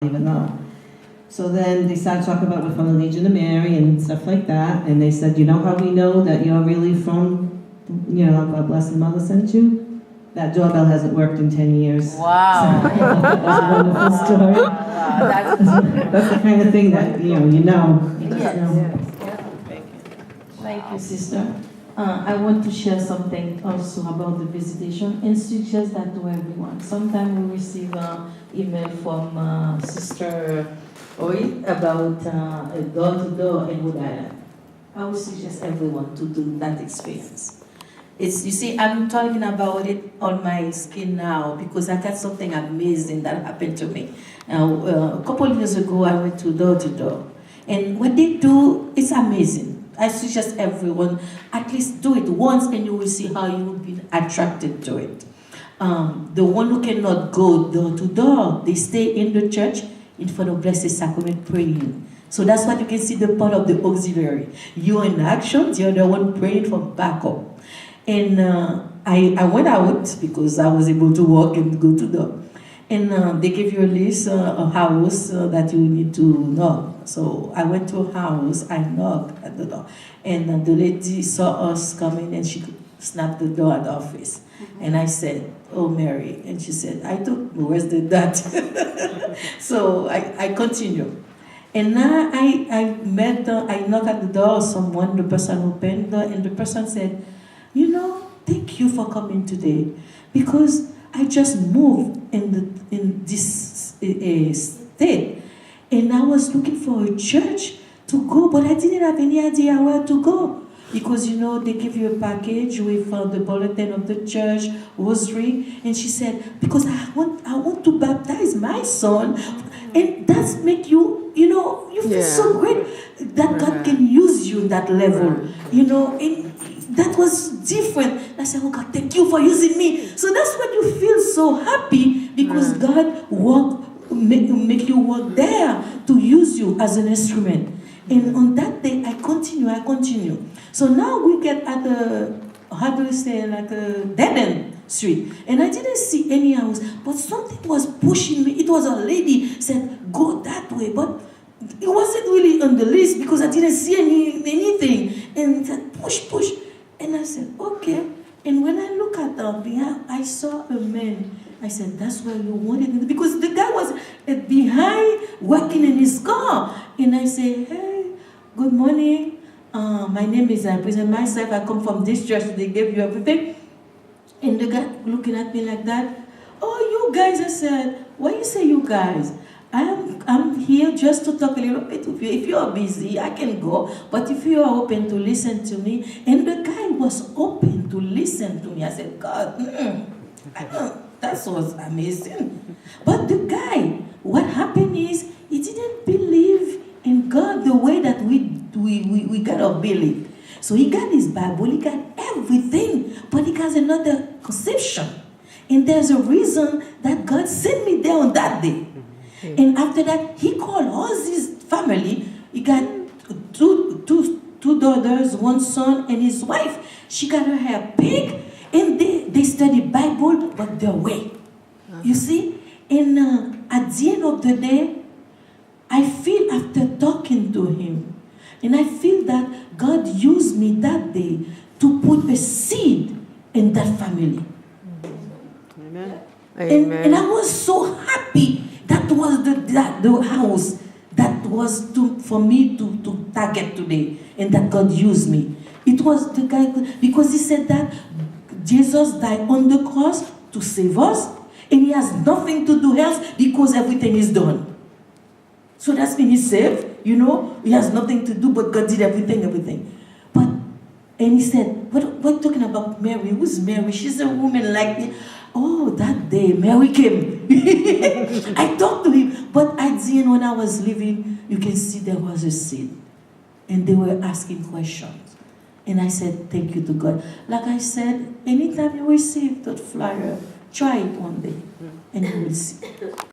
even though. So then they started talking about we're from the Legion of Mary and stuff like that, and they said, you know how we know that you're really from, God bless the mother sent you? That doorbell hasn't worked in 10 years. Wow. So, that was a wonderful story. That's the kind of thing that, you know. You just know. Thank you, sister. I want to share something also about the visitation and suggest that to everyone. Sometimes we receive an email from Sister Oi about a door-to-door in Wood Island. I would suggest everyone to do that experience. You see, I'm talking about it on my skin now because I got something amazing that happened to me. A couple of years ago, I went to door-to-door. And what they do is amazing. I suggest everyone at least do it once and you will see how you will be attracted to it. The one who cannot go door to door, they stay in the church in front of Blessed Sacrament praying. So that's what you can see the part of the auxiliary. You're in action, the other one praying from backup. And I went out because I was able to walk and go to door. And they gave you a list, a house that you need to knock. So I went to a house, I knocked at the door. And the lady saw us coming and she snapped the door at the office. Mm-hmm. And I said, "Oh, Mary." And she said, "I don't know, where's the that?" So I continued. And now I knocked at the door, someone, the person opened the door, and the person said, "Thank you for coming today, because I just moved in this state, and I was looking for a church to go, but I didn't have any idea where to go. Because, they give you a package with the bulletin of the church, rosary." And she said, "Because I want to baptize my son." And that's make you, you feel so great that God can use you in that level, and that was different. I said, "Oh God, thank you for using me." So that's what you feel so happy, because God make you work there to use you as an instrument. And on that day, I continue. So now we get at a dead-end street. And I didn't see any house, but something was pushing me. It was a lady said, "Go that way." But it wasn't really on the list because I didn't see anything. And said, push. And I said, "Okay." And when I look at behind, I saw a man. I said, "That's where you wanted me." Because the guy was behind working in his car. And I said, "Hey, good morning. My name is, I present myself. I come from this church. They gave you everything." And the guy looking at me like that. "Oh, you guys." I said, "Why you say you guys? I'm here just to talk a little bit with you. If you are busy, I can go. But if you are open to listen to me." And the guy was open to listen to me. I said, "God, that was amazing." But the guy, what happened is, he didn't believe in God the way that we gotta believe. So he got his Bible, he got everything, but he has another conception. And there's a reason that God sent me there on that day. And after that, he called all his family. He got two daughters, one son, and his wife. She got her hair pink, and they study Bible, but their way. You see? And at the end of the day, I feel after talking to him, and I feel that God used me that day to put a seed in that family. Amen. And I was so happy. That was the house that was for me to target today, and that God used me. It was the guy, because he said that Jesus died on the cross to save us, and he has nothing to do else because everything is done. So that's mean he's saved, he has nothing to do, but God did everything. And he said, what talking about Mary? Who's Mary? She's a woman like me. Oh, that day Mary came. I talked to him, but at the end when I was leaving, you can see there was a seed. And they were asking questions. And I said, thank you to God. Like I said, anytime you receive that flyer, try it one day, and you will see.